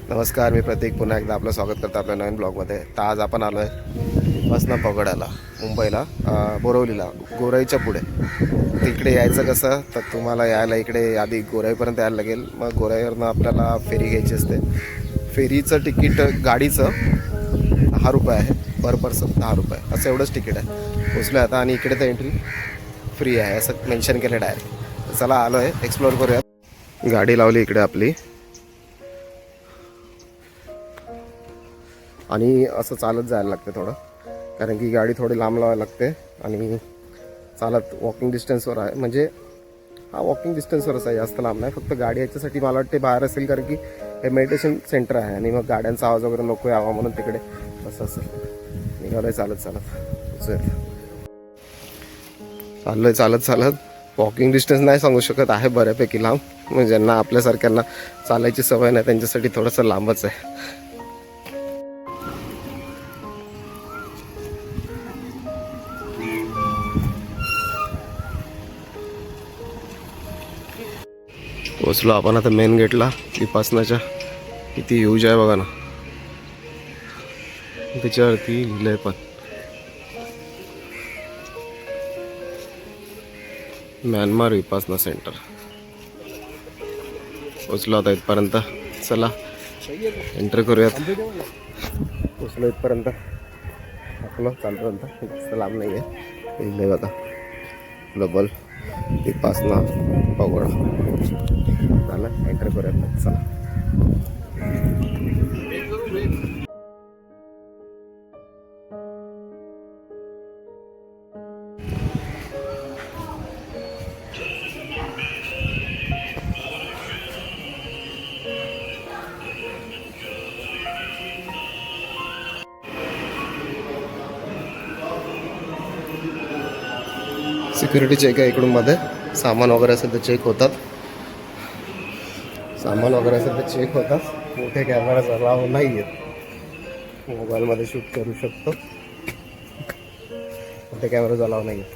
नमस्कार, मी प्रतीक पुन्हा एकदा आपलं स्वागत करतो आपल्या नवीन ब्लॉगमध्ये. तर आज आपण आलो आहे बसनं पगडाला, मुंबईला, बोरवलीला, गोराईच्या पुढे. तिकडे यायचं कसं, तर तुम्हाला यायला इकडे आधी गोराईपर्यंत यायला लागेल. मग गोराईवरनं आपल्याला फेरी घ्यायची असते. फेरीचं तिकीट गाडीचं 10 रुपये आहे, पर पर्सन 10 रुपये असं एवढंच तिकीट आहे. पोचलो आता आणि इकडे तर एंट्री फ्री आहे असं मेन्शन केलेलं आहे. चला आलो आहे, एक्सप्लोअर करूयात. गाडी लावली इकडे आपली आणि असं चालत जायला लागते थोडं, कारण की गाडी थोडी लांब लावायला लागते आणि चालत वॉकिंग डिस्टन्सवर आहे. म्हणजे हा वॉकिंग डिस्टन्सवरच आहे, जास्त लांब नाही. फक्त गाडी याच्यासाठी मला वाटते बाहेर असेल, कारण की हे मेडिटेशन सेंटर आहे आणि मग गाड्यांचा आवाज वगैरे नको यावा म्हणून तिकडे असं असेल. निघालोय चालत चालत वॉकिंग डिस्टन्स नाही सांगू शकत, आहे बऱ्यापैकी लांब. म्हणजे ज्यांना आपल्यासारख्यांना चालायची सवय नाही त्यांच्यासाठी थोडंसं लांबच आहे. पोचलो आपण आता मेन गेटला विपासनाच्या. किती यूज आहे बघा ना, त्याच्यावरती लिहिलंय पण म्यानमार विपासना सेंटर. पोचलो आता इथपर्यंत. चला एंटर करूयात. पोचलो इथपर्यंत, आपलं चालपर्यंत जास्त लांब नाही आहे. लिहिलंय बघा, ग्लोबल विपासना पगोडा. झालं, एंटर करूयात. चला. सिक्युरिटी चेक आहे इकडून मध्ये. सामान वगैरे असेल तर चेक होतात. मोठे कॅमेरा अलाव नाही आहेत. मोबाईलमध्ये शूट करू शकतो, मोठे कॅमेरा अलाव नाही आहेत.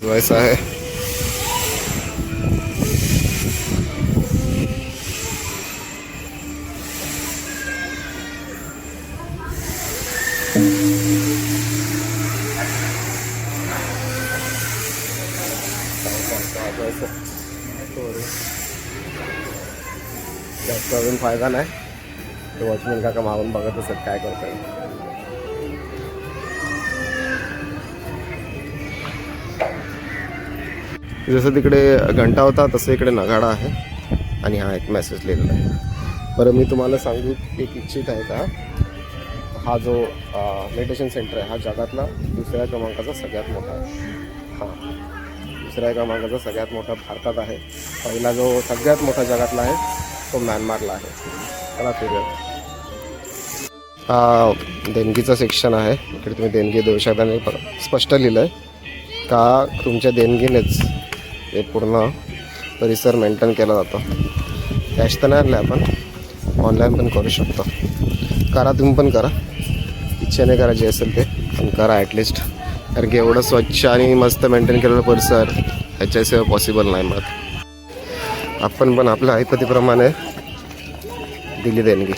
वैसा है. जास्त अजून फायदा नाही. वॉचमॅन काका मागून बघत असत काय करताय. जसं तिकडे घंटा होता तसं इकडे नगाडा आहे आणि हा एक मेसेज लिहिलेला आहे. बरं, मी तुम्हाला सांगू एक इच्छित आहे का, हा जो मेडिटेशन सेंटर आहे हा जगातला दुसऱ्या क्रमांकाचा सगळ्यात मोठा आहे. दुसऱ्या क्रमांकाचा सगळ्यात मोठा भारतात आहे. पहिला जो सगळ्यात मोठा जगातला आहे तो म्यानमारला आहे. चला फिरूयात. हा देणगीचं सेक्शन आहे. इकडे तुम्ही देणगी देऊ शकता. आणि स्पष्ट लिहिलं आहे का तुमच्या देणगीनेच हे पूर्ण परिसर मेंटेन केला जातो. कॅश तर नाही आणलं, आपण ऑनलाईन पण करू शकतो. करा, तुम्ही पण करा. इच्छेने करा, जे असेल ते पण करा ॲटलिस्ट. कारण की एवढं स्वच्छ आणि मस्त मेंटेन केलेलं परिसर ह्याच्याशिवाय पॉसिबल नाही मग. आपण पण आपल्या ऐपतीप्रमाणे दिली देणगी.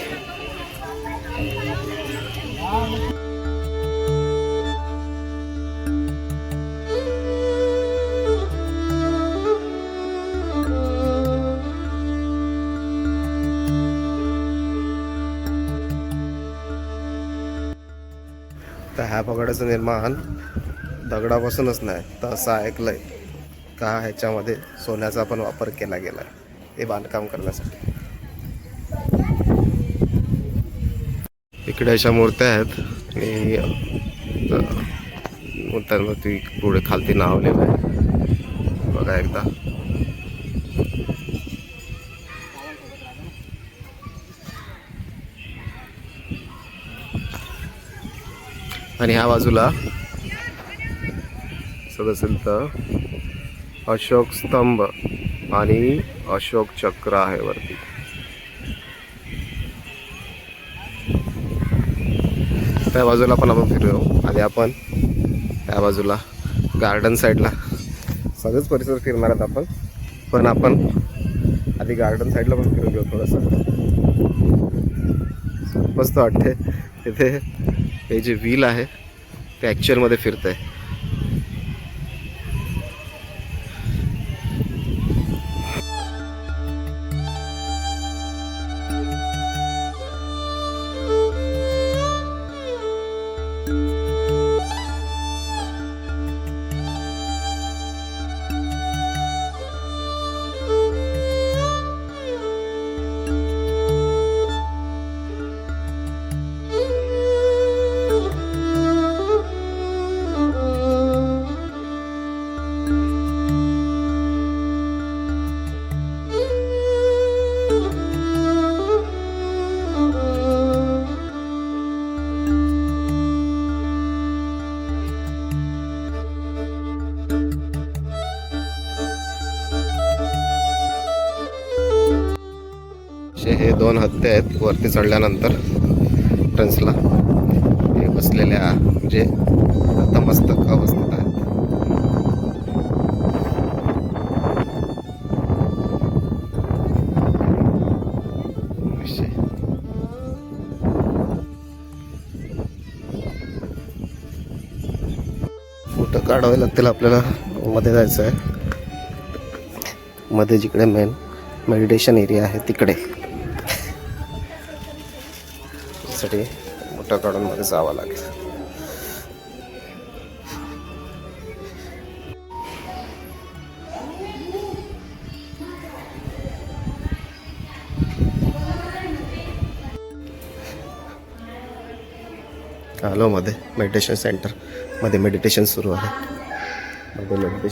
तर ह्या पगडाचं निर्माण दगडापासूनच नाही, तर असं ऐकलंय का ह्याच्यामध्ये सोन्याचा पण वापर केला गेला आहे हे बांधकाम करण्यासाठी. इकडे अशा मूर्त्या आहेत आणि मूर्त्यांवरती पुढे खालती नाव लिहिलं आहे बघा एकदा. आणि ह्या बाजूला दिसत असेल तर अशोक स्तंभ आणि अशोक चक्र आहे वरती. त्या बाजूला पण आपण फिरूया. आधी आपण त्या बाजूला गार्डन साईडला सगळंच परिसर फिरणार आहेत आपण, पण आपण आधी गार्डन साईडला पण फिरून घेऊ थोडंसं. मस्त वाटते तिथे. हे जे व्हील आहे ते ॲक्च्युअलमध्ये फिरतं आहे. हे 2 हत्ती आहेत वरती चढल्यानंतर ट्रन्सला हे बसलेल्या, म्हणजे नतमस्तक अवस्थेत आहेत. फोटो काढावे लागतील आपल्याला. मध्ये जायचं आहे, मध्ये जिकडे मेन मेडिटेशन एरिया आहे तिकडे. साठी मोठं काढून मध्ये जावं लागेल. आलो मध्ये मेडिटेशन सेंटर मध्ये. मेडिटेशन सुरू आहे. मन मी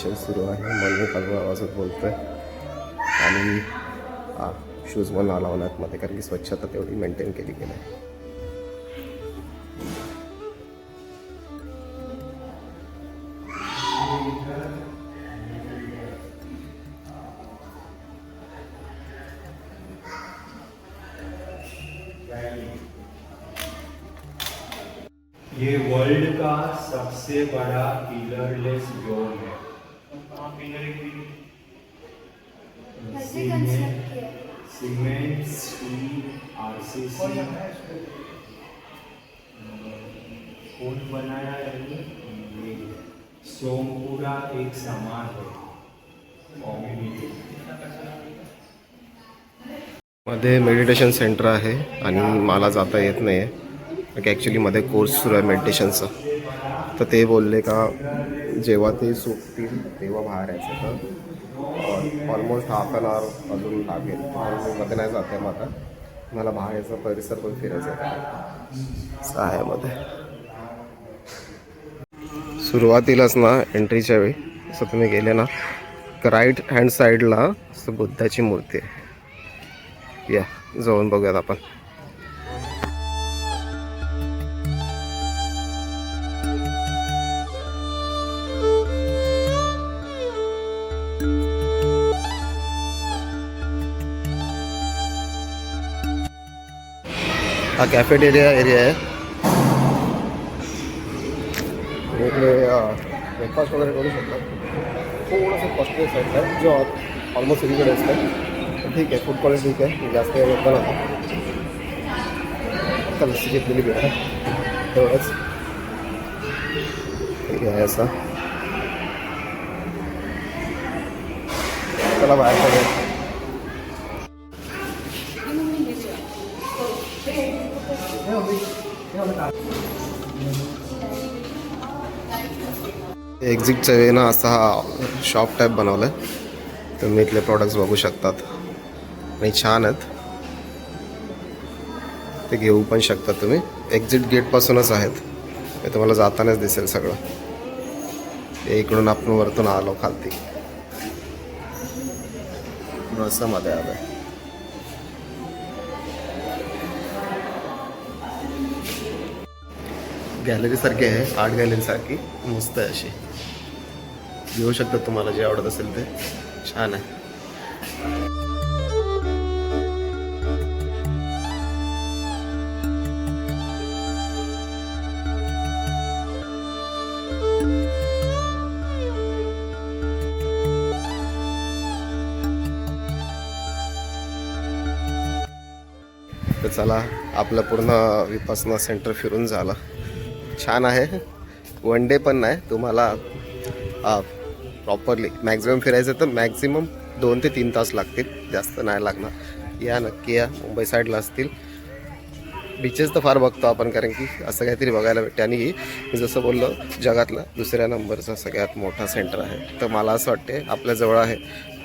हळूहळू आवाजात बोलतोय आणि शूज पण लावण्यात मध्ये, कारण की स्वच्छता तेवढी मेंटेन केली गेली आहे. ये वर्ल्ड का सबसे बड़ा पिलरलेस जोन है. Cement, steel, RCC. कौन बनाया है ये? सोमपुरा एक समाज है, कम्युनिटी. मध्ये मेडिटेशन सेंटर आहे आणि मला जाता येत नाही आहे, ॲक्च्युली मध्ये कोर्स सुरू आहे मेडिटेशनचा. तर ते बोलले का जेव्हा ते सुटतील तेव्हा बाहेर यायचं. तर ऑलमोस्ट हाफ ॲन आवर अजून लागेल. मध्ये नाही जाते मग आता मला बाहेर यायचं, परिसर पण फिरायचं आहे. आहे मध्ये सुरुवातीलाच ना एंट्रीच्या वेळी असं तुम्ही गेले ना, राईट हँड साईडला असं बुद्धाची मूर्ती आहे. या जाऊन बघूयात आपण. हा कॅफेटेरिया एरिया आहे. इकडे ब्रेकफास्ट वगैरे करू शकतात. थोडंसं कॉस्टली साईड आहे जो ऑलमोस्ट सगळीकडे असतं. ठीक आहे, फूड क्वालिटी ठीक आहे, जास्त पण आहे. आता लस्सी घेतलेली भेटा तेवढंच ठीक आहे. असं चला बाहेर पडेल. एक्झिटच्या वेळेला असा हा शॉप टाईप बनवलं आहे. तुम्ही इथले प्रॉडक्ट्स बघू शकतात आणि छान आहेत. ते घेऊ पण शकता तुम्ही. एक्झिट गेटपासूनच आहेत, हे तुम्हाला जातानाच दिसेल सगळं. हे इकडून आपण वरतून आलो खालती असं मध्ये आलं आहे. गॅलरी सारखी आहे, आर्ट गॅलरी सारखी मस्त आहे अशी. घेऊ शकता, तुम्हाला जे आवडत असेल ते. छान आहे. तर चला, आपलं पूर्ण विपसना सेंटर फिरून झालं. छान आहे. वन डे पण नाही, तुम्हाला प्रॉपरली मॅक्झिमम फिरायचं तर मॅक्झिमम 2 ते 3 तास लागतील, जास्त नाही लागणार. या नक्की या, मुंबई साईडला असतील. बीचेस तर फार बघतो आपण, कारण की असं काहीतरी बघायला भेटते. आणि मी जसं बोललो, जगातला दुसऱ्या नंबरचा सगळ्यात मोठा सेंटर आहे. तर मला असं वाटते आपल्याजवळ आहे,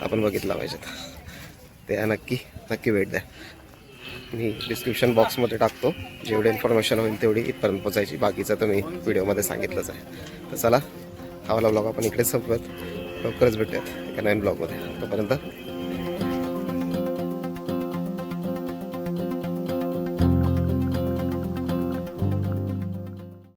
आपण बघितला पाहिजेत. ते नक्की नक्की भेट द्या. मी डिस्क्रिप्शन बॉक्समध्ये टाकतो, जेवढी इन्फॉर्मेशन होईल तेवढी इथपर्यंत पोचायची. बाकीचं तर मी व्हिडिओमध्ये सांगितलंच आहे. तर चला, हा वाला ब्लॉग आपण इकडेच संपवूयात. लवकरच भेटूयात एका नवीन ब्लॉगमध्ये. तोपर्यंत